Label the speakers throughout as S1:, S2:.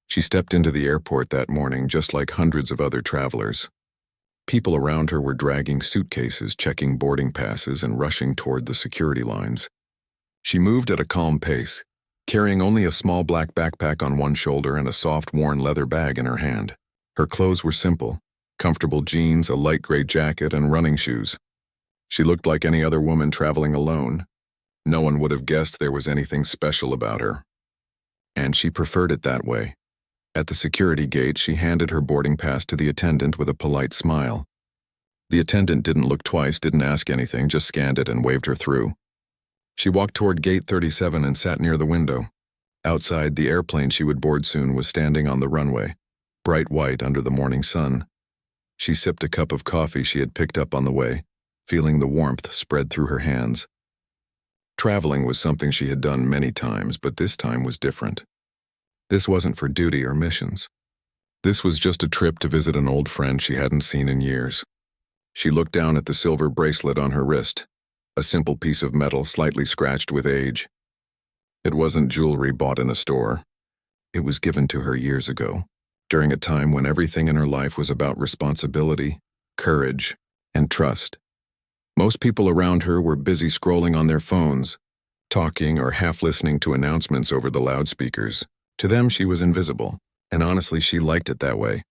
S1: She stepped into the airport that morning just like hundreds of other travelers. People around her were dragging suitcases, checking boarding passes, and rushing toward the security lines. She moved at a calm pace, carrying only a small black backpack on one shoulder and a soft, worn leather bag in her hand. Her clothes were simple: comfortable jeans, a light gray jacket, and running shoes. She looked like any other woman traveling alone. No one would have guessed there was anything special about her. And she preferred it that way. At the security gate, she handed her boarding pass to the attendant with a polite smile. The attendant didn't look twice, didn't ask anything, just scanned it and waved her through. She walked toward gate 37 and sat near the window. Outside, the airplane she would board soon was standing on the runway, bright white under the morning sun. She sipped a cup of coffee she had picked up on the way, feeling the warmth spread through her hands. Traveling was something she had done many times, but this time was different. This wasn't for duty or missions. This was just a trip to visit an old friend she hadn't seen in years. She looked down at the silver bracelet on her wrist, a simple piece of metal slightly scratched with age. It wasn't jewelry bought in a store. It was given to her years ago, during a time when everything in her life was about responsibility, courage, and trust. Most people around her were busy scrolling on their phones, talking or half listening to announcements over the loudspeakers. To them, she was invisible, and honestly, she liked it that way.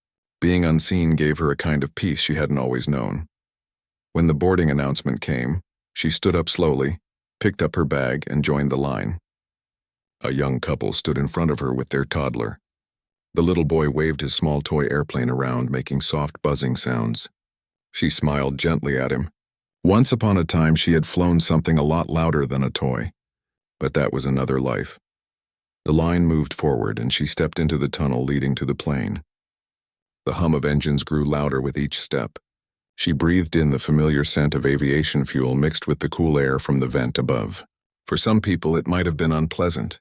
S1: Being unseen gave her a kind of peace she hadn't always known. When the boarding announcement came, she stood up slowly, picked up her bag, and joined the line. A young couple stood in front of her with their toddler. The little boy waved his small toy airplane around, making soft buzzing sounds. She smiled gently at him. Once upon a time, she had flown something a lot louder than a toy, but that was another life. The line moved forward, and she stepped into the tunnel leading to the plane. The hum of engines grew louder with each step. She breathed in the familiar scent of aviation fuel mixed with the cool air from the vent above. For some people, it might have been unpleasant,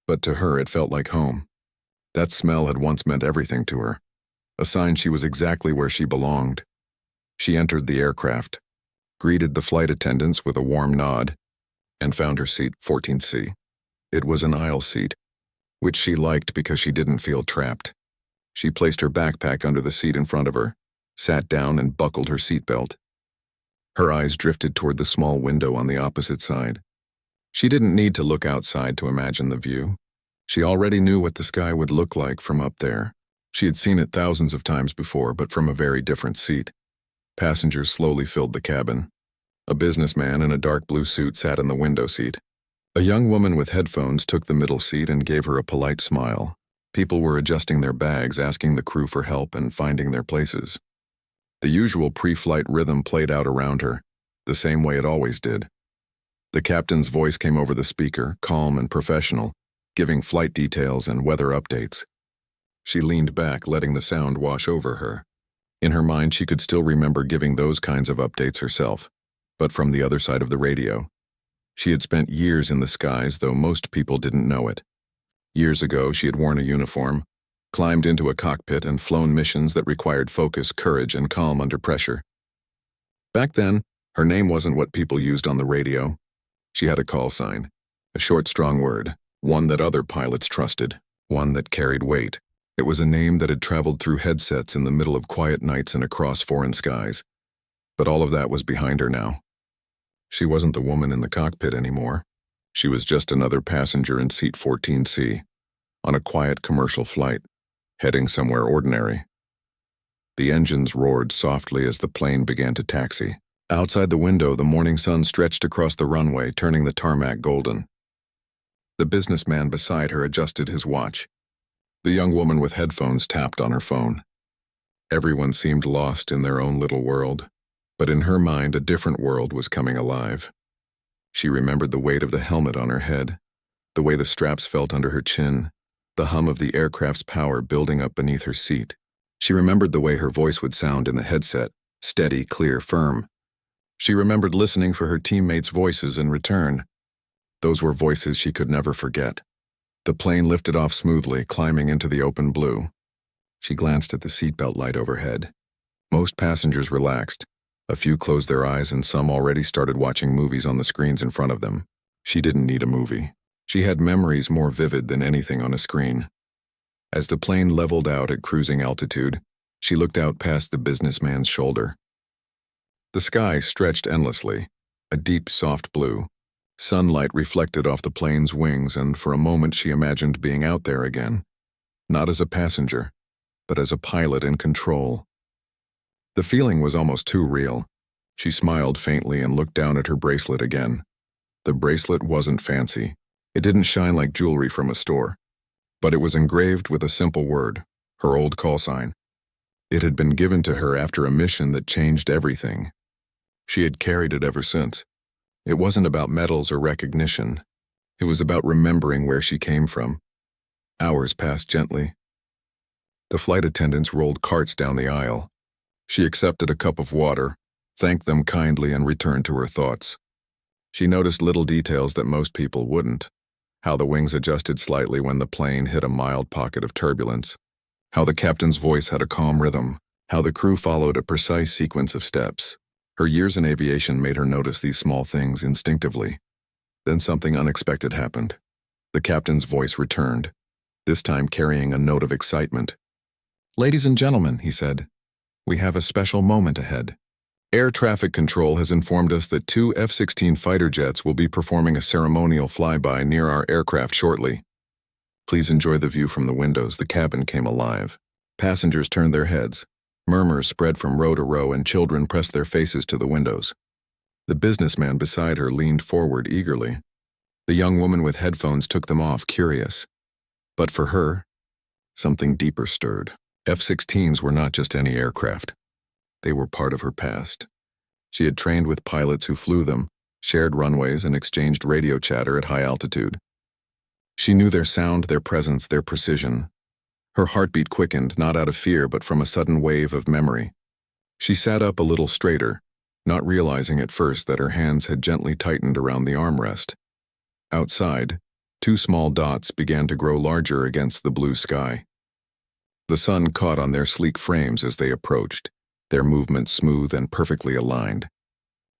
S1: but to her it felt like home. That smell had once meant everything to her, a sign she was exactly where she belonged. She entered the aircraft, greeted the flight attendants with a warm nod, and found her seat 14C. It was an aisle seat, which she liked because she didn't feel trapped. She placed her backpack under the seat in front of her, sat down and buckled her seatbelt. Her eyes drifted toward the small window on the opposite side. She didn't need to look outside to imagine the view. She already knew what the sky would look like from up there. She had seen it thousands of times before, but from a very different seat. Passengers slowly filled the cabin. A businessman in a dark blue suit sat in the window seat. A young woman with headphones took the middle seat and gave her a polite smile. People were adjusting their bags, asking the crew for help, and finding their places. The usual pre-flight rhythm played out around her, the same way it always did. The captain's voice came over the speaker, calm and professional, giving flight details and weather updates. She leaned back, letting the sound wash over her. In her mind, she could still remember giving those kinds of updates herself, but from the other side of the radio. She had spent years in the skies, though most people didn't know it. Years ago, she had worn a uniform, climbed into a cockpit, and flown missions that required focus, courage, and calm under pressure. Back then, her name wasn't what people used on the radio. She had a call sign, a short, strong word, one that other pilots trusted, one that carried weight. It was a name that had traveled through headsets in the middle of quiet nights and across foreign skies. But all of that was behind her now. She wasn't the woman in the cockpit anymore. She was just another passenger in seat 14C, on a quiet commercial flight, heading somewhere ordinary. The engines roared softly as the plane began to taxi. Outside the window, the morning sun stretched across the runway, turning the tarmac golden. The businessman beside her adjusted his watch. The young woman with headphones tapped on her phone. Everyone seemed lost in their own little world, but in her mind a different world was coming alive. She remembered the weight of the helmet on her head, the way the straps felt under her chin, the hum of the aircraft's power building up beneath her seat. She remembered the way her voice would sound in the headset, steady, clear, firm. She remembered listening for her teammates' voices in return. Those were voices she could never forget. The plane lifted off smoothly, climbing into the open blue. She glanced at the seatbelt light overhead. Most passengers relaxed. A few closed their eyes, and some already started watching movies on the screens in front of them. She didn't need a movie. She had memories more vivid than anything on a screen. As the plane leveled out at cruising altitude, she looked out past the businessman's shoulder. The sky stretched endlessly, a deep, soft blue. Sunlight reflected off the plane's wings, and for a moment she imagined being out there again, not as a passenger, but as a pilot in control. The feeling was almost too real. She smiled faintly and looked down at her bracelet again. The bracelet wasn't fancy. It didn't shine like jewelry from a store, but it was engraved with a simple word, her old call sign. It had been given to her after a mission that changed everything. She had carried it ever since. It wasn't about medals or recognition. It was about remembering where she came from. Hours passed gently. The flight attendants rolled carts down the aisle. She accepted a cup of water, thanked them kindly, and returned to her thoughts. She noticed little details that most people wouldn't. How the wings adjusted slightly when the plane hit a mild pocket of turbulence. How the captain's voice had a calm rhythm. How the crew followed a precise sequence of steps. Her years in aviation made her notice these small things instinctively. Then something unexpected happened. The captain's voice returned, this time carrying a note of excitement. "Ladies and gentlemen," he said, "we have a special moment ahead. Air traffic control has informed us that 2 F-16 fighter jets will be performing a ceremonial flyby near our aircraft shortly. Please enjoy the view from the windows." The cabin came alive. Passengers turned their heads. Murmurs spread from row to row, and children pressed their faces to the windows. The businessman beside her leaned forward eagerly. The young woman with headphones took them off, curious. But for her, something deeper stirred. F-16s were not just any aircraft. They were part of her past. She had trained with pilots who flew them, shared runways, and exchanged radio chatter at high altitude. She knew their sound, their presence, their precision. Her heartbeat quickened, not out of fear, but from a sudden wave of memory. She sat up a little straighter, not realizing at first that her hands had gently tightened around the armrest. Outside, 2 small dots began to grow larger against the blue sky. The sun caught on their sleek frames as they approached, their movements smooth and perfectly aligned.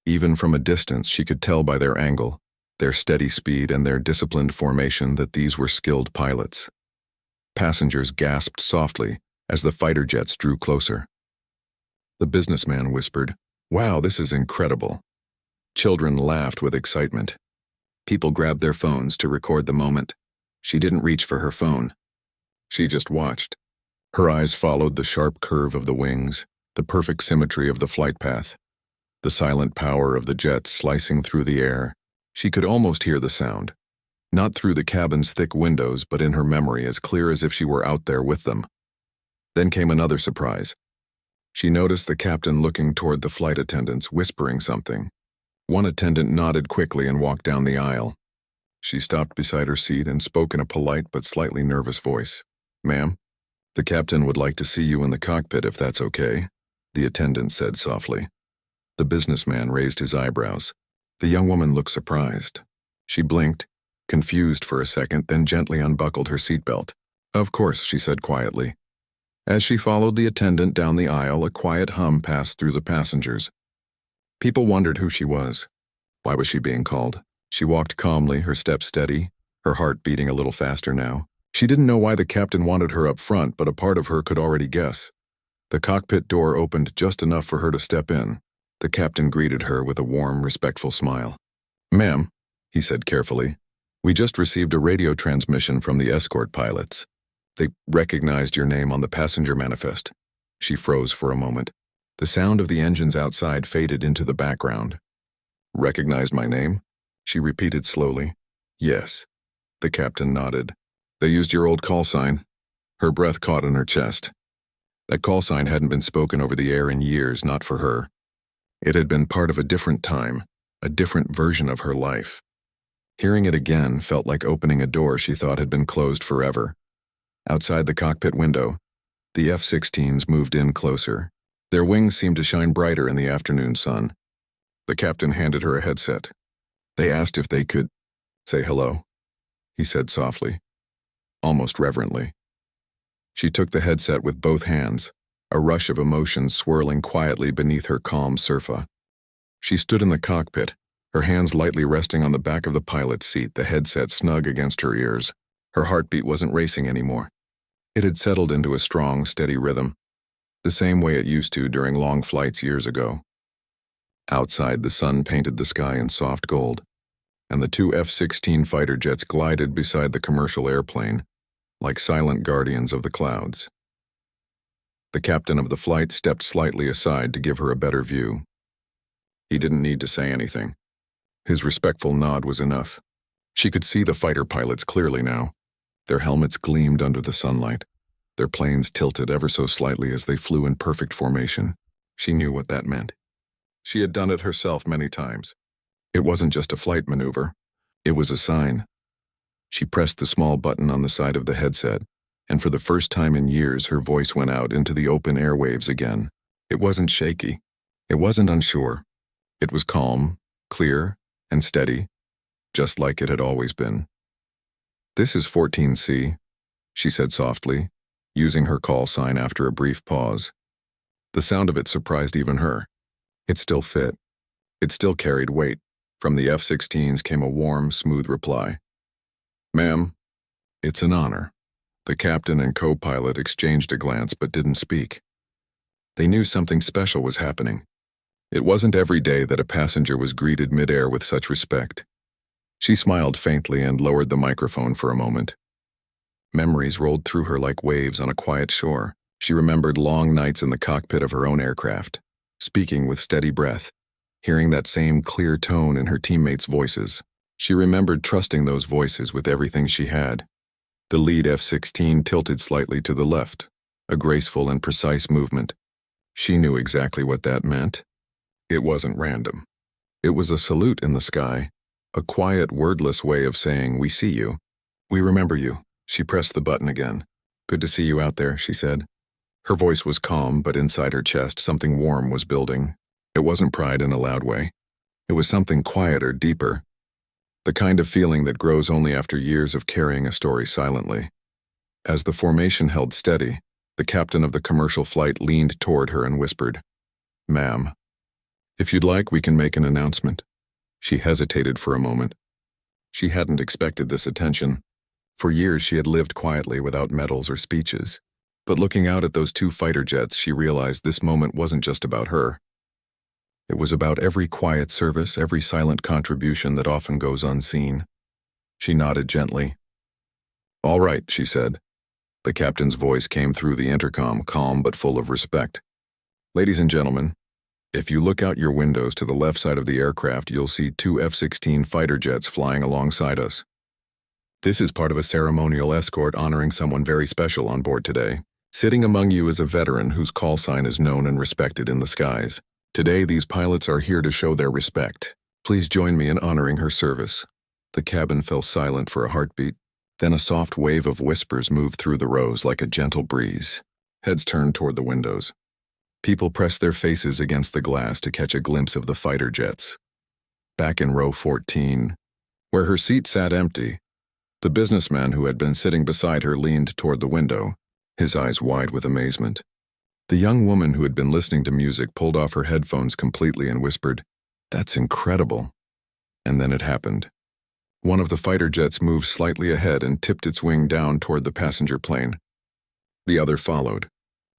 S1: Even from a distance, she could tell by their angle, their steady speed, and their disciplined formation that these were skilled pilots. Passengers gasped softly as the fighter jets drew closer. The businessman whispered, "Wow, this is incredible." Children laughed with excitement. People grabbed their phones to record the moment. She didn't reach for her phone. She just watched. Her eyes followed the sharp curve of the wings, the perfect symmetry of the flight path, the silent power of the jets slicing through the air. She could almost hear the sound. Not through the cabin's thick windows, but in her memory, as clear as if she were out there with them. Then came another surprise. She noticed the captain looking toward the flight attendants, whispering something. One attendant nodded quickly and walked down the aisle. She stopped beside her seat and spoke in a polite but slightly nervous voice. "Ma'am, the captain would like to see you in the cockpit if that's okay," the attendant said softly. The businessman raised his eyebrows. The young woman looked surprised. She blinked, confused for a second, then gently unbuckled her seatbelt. "Of course," she said quietly. As she followed the attendant down the aisle, a quiet hum passed through the passengers. People wondered who she was. Why was she being called? She walked calmly, her steps steady, her heart beating a little faster now. She didn't know why the captain wanted her up front, but a part of her could already guess. The cockpit door opened just enough for her to step in. The captain greeted her with a warm, respectful smile. "Ma'am," he said carefully, "we just received a radio transmission from the escort pilots. They recognized your name on the passenger manifest." She froze for a moment. The sound of the engines outside faded into the background. "Recognized my name?" she repeated slowly. "Yes." The captain nodded. "They used your old call sign." Her breath caught in her chest. That call sign hadn't been spoken over the air in years, not for her. It had been part of a different time, a different version of her life. Hearing it again felt like opening a door she thought had been closed forever. Outside the cockpit window, the F-16s moved in closer. Their wings seemed to shine brighter in the afternoon sun. The captain handed her a headset. They asked if they could say hello, he said softly, almost reverently. She took the headset with both hands, a rush of emotion swirling quietly beneath her calm surfa. She stood in the cockpit, her hands lightly resting on the back of the pilot's seat, the headset snug against her ears. Her heartbeat wasn't racing anymore. It had settled into a strong, steady rhythm, the same way it used to during long flights years ago. Outside, the sun painted the sky in soft gold, and the two F-16 fighter jets glided beside the commercial airplane, like silent guardians of the clouds. The captain of the flight stepped slightly aside to give her a better view. He didn't need to say anything. His respectful nod was enough. She could see the fighter pilots clearly now. Their helmets gleamed under the sunlight. Their planes tilted ever so slightly as they flew in perfect formation. She knew what that meant. She had done it herself many times. It wasn't just a flight maneuver. It was a sign. She pressed the small button on the side of the headset, and for the first time in years her voice went out into the open airwaves again. It wasn't shaky. It wasn't unsure. It was calm, clear, and steady, just like it had always been. "This is 14C, she said softly, using her call sign after a brief pause. The sound of it surprised even her. It still fit. It still carried weight. From the F-16s came a warm, smooth reply. "Ma'am, it's an honor." The captain and co-pilot exchanged a glance but didn't speak. They knew something special was happening. It wasn't every day that a passenger was greeted midair with such respect. She smiled faintly and lowered the microphone for a moment. Memories rolled through her like waves on a quiet shore. She remembered long nights in the cockpit of her own aircraft, speaking with steady breath, hearing that same clear tone in her teammates' voices. She remembered trusting those voices with everything she had. The lead F-16 tilted slightly to the left, a graceful and precise movement. She knew exactly what that meant. It wasn't random. It was a salute in the sky, a quiet, wordless way of saying, "We see you. We remember you." She pressed the button again. "Good to see you out there," she said. Her voice was calm, but inside her chest something warm was building. It wasn't pride in a loud way. It was something quieter, deeper. The kind of feeling that grows only after years of carrying a story silently. As the formation held steady, the captain of the commercial flight leaned toward her and whispered, "Ma'am, if you'd like, we can make an announcement." She hesitated for a moment. She hadn't expected this attention. For years she had lived quietly without medals or speeches. But looking out at those two fighter jets, she realized this moment wasn't just about her. It was about every quiet service, every silent contribution that often goes unseen. She nodded gently. "All right," she said. The captain's voice came through the intercom, calm but full of respect. "Ladies and gentlemen, if you look out your windows to the left side of the aircraft, you'll see two F-16 fighter jets flying alongside us. This is part of a ceremonial escort honoring someone very special on board today. Sitting among you is a veteran whose call sign is known and respected in the skies. Today, these pilots are here to show their respect. Please join me in honoring her service." The cabin fell silent for a heartbeat. Then a soft wave of whispers moved through the rows like a gentle breeze. Heads turned toward the windows. People pressed their faces against the glass to catch a glimpse of the fighter jets. Back in row 14, where her seat sat empty, the businessman who had been sitting beside her leaned toward the window, his eyes wide with amazement. The young woman who had been listening to music pulled off her headphones completely and whispered, "That's incredible." And then it happened. One of the fighter jets moved slightly ahead and tipped its wing down toward the passenger plane. The other followed.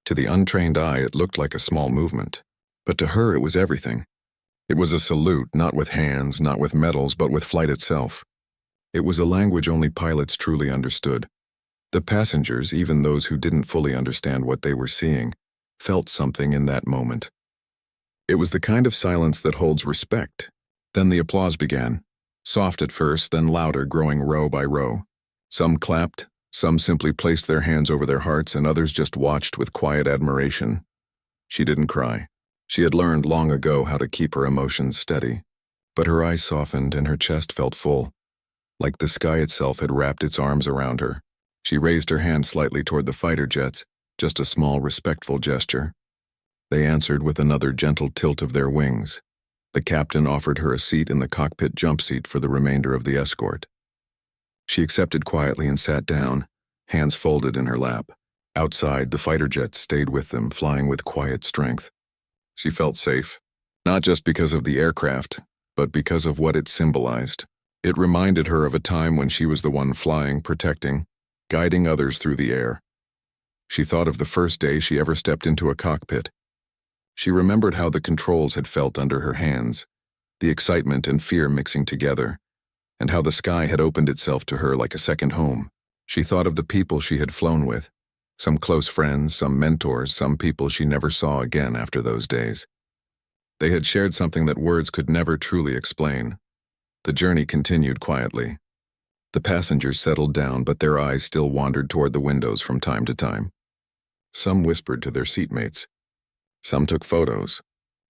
S1: To the untrained eye, it looked like a small movement. But to her, it was everything. It was a salute, not with hands, not with medals, but with flight itself. It was a language only pilots truly understood. The passengers, even those who didn't fully understand what they were seeing, felt something in that moment. It was the kind of silence that holds respect. Then the applause began. Soft at first, then louder, growing row by row. Some clapped, some simply placed their hands over their hearts, and others just watched with quiet admiration. She didn't cry. She had learned long ago how to keep her emotions steady. But her eyes softened and her chest felt full, like the sky itself had wrapped its arms around her. She raised her hand slightly toward the fighter jets, just a small, respectful gesture. They answered with another gentle tilt of their wings. The captain offered her a seat in the cockpit jump seat for the remainder of the escort. She accepted quietly and sat down, hands folded in her lap. Outside, the fighter jets stayed with them, flying with quiet strength. She felt safe, not just because of the aircraft, but because of what it symbolized. It reminded her of a time when she was the one flying, protecting, guiding others through the air. She thought of the first day she ever stepped into a cockpit. She remembered how the controls had felt under her hands, the excitement and fear mixing together, and how the sky had opened itself to her like a second home. She thought of the people she had flown with, some close friends, some mentors, some people she never saw again after those days. They had shared something that words could never truly explain. The journey continued quietly. The passengers settled down, but their eyes still wandered toward the windows from time to time. Some whispered to their seatmates. Some took photos.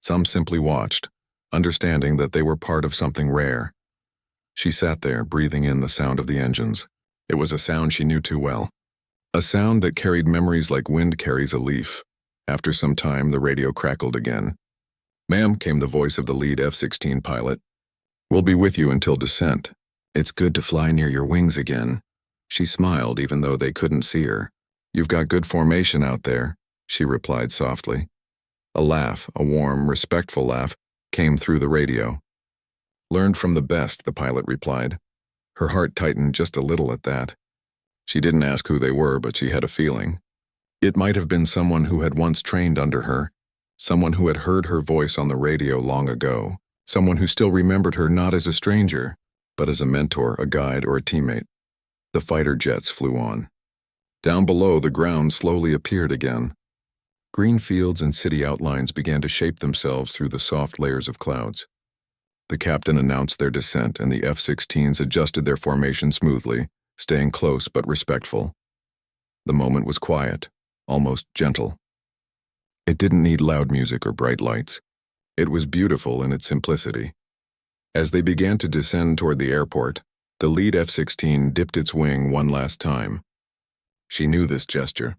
S1: Some simply watched, understanding that they were part of something rare. She sat there, breathing in the sound of the engines. It was a sound she knew too well. A sound that carried memories like wind carries a leaf. After some time, the radio crackled again. "Ma'am," came the voice of the lead F-16 pilot. "We'll be with you until descent. It's good to fly near your wings again." She smiled even though they couldn't see her. "You've got good formation out there," she replied softly. A laugh, a warm, respectful laugh, came through the radio. "Learned from the best," the pilot replied. Her heart tightened just a little at that. She didn't ask who they were, but she had a feeling. It might have been someone who had once trained under her, someone who had heard her voice on the radio long ago, someone who still remembered her not as a stranger, but as a mentor, a guide, or a teammate. The fighter jets flew on. Down below, the ground slowly appeared again. Green fields and city outlines began to shape themselves through the soft layers of clouds. The captain announced their descent, and the F-16s adjusted their formation smoothly, staying close but respectful. The moment was quiet, almost gentle. It didn't need loud music or bright lights. It was beautiful in its simplicity. As they began to descend toward the airport, the lead F-16 dipped its wing one last time. She knew this gesture.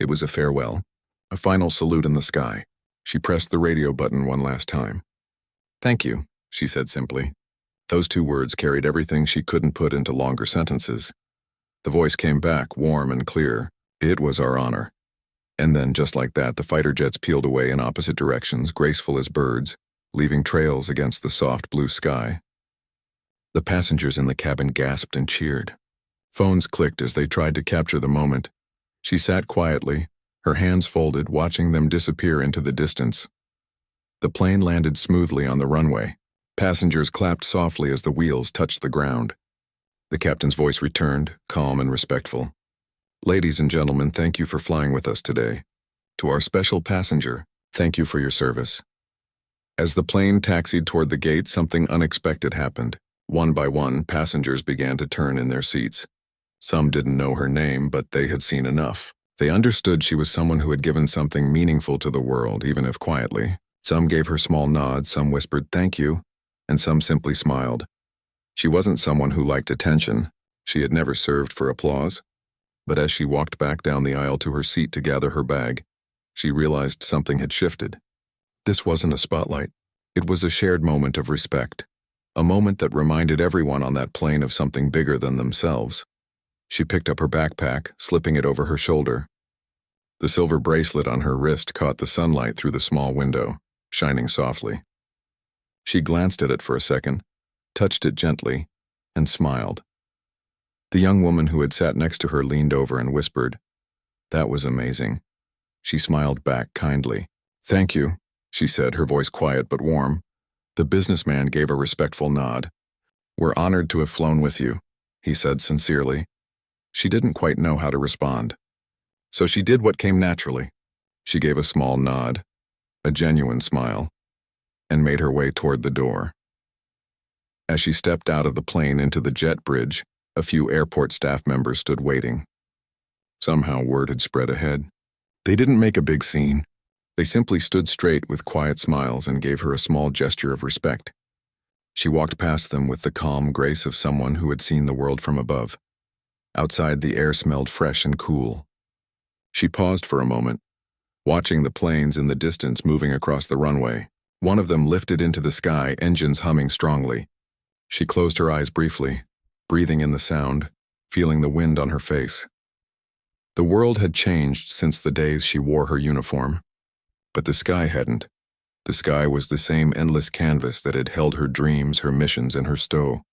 S1: It was a farewell, a final salute in the sky. She pressed the radio button one last time. "Thank you," she said simply. Those two words carried everything she couldn't put into longer sentences. The voice came back, warm and clear. "It was our honor." And then, just like that, the fighter jets peeled away in opposite directions, graceful as birds, leaving trails against the soft blue sky. The passengers in the cabin gasped and cheered. Phones clicked as they tried to capture the moment. She sat quietly, her hands folded, watching them disappear into the distance. The plane landed smoothly on the runway. Passengers clapped softly as the wheels touched the ground. The captain's voice returned, calm and respectful. "Ladies and gentlemen, thank you for flying with us today. To our special passenger, thank you for your service." As the plane taxied toward the gate, something unexpected happened. One by one, passengers began to turn in their seats. Some didn't know her name, but they had seen enough. They understood she was someone who had given something meaningful to the world, even if quietly. Some gave her small nods, some whispered thank you, and some simply smiled. She wasn't someone who liked attention. She had never served for applause. But as she walked back down the aisle to her seat to gather her bag, she realized something had shifted. This wasn't a spotlight. It was a shared moment of respect, a moment that reminded everyone on that plane of something bigger than themselves. She picked up her backpack, slipping it over her shoulder. The silver bracelet on her wrist caught the sunlight through the small window, shining softly. She glanced at it for a second, touched it gently, and smiled. The young woman who had sat next to her leaned over and whispered, "That was amazing." She smiled back kindly. "Thank you," she said, her voice quiet but warm. The businessman gave a respectful nod. "We're honored to have flown with you," he said sincerely. She didn't quite know how to respond. So she did what came naturally. She gave a small nod, a genuine smile, and made her way toward the door. As she stepped out of the plane into the jet bridge, a few airport staff members stood waiting. Somehow word had spread ahead. They didn't make a big scene. They simply stood straight with quiet smiles and gave her a small gesture of respect. She walked past them with the calm grace of someone who had seen the world from above. Outside, the air smelled fresh and cool. She paused for a moment, watching the planes in the distance moving across the runway. One of them lifted into the sky, engines humming strongly. She closed her eyes briefly, breathing in the sound, feeling the wind on her face. The world had changed since the days she wore her uniform. But the sky hadn't. The sky was the same endless canvas that had held her dreams, her missions, and her stow.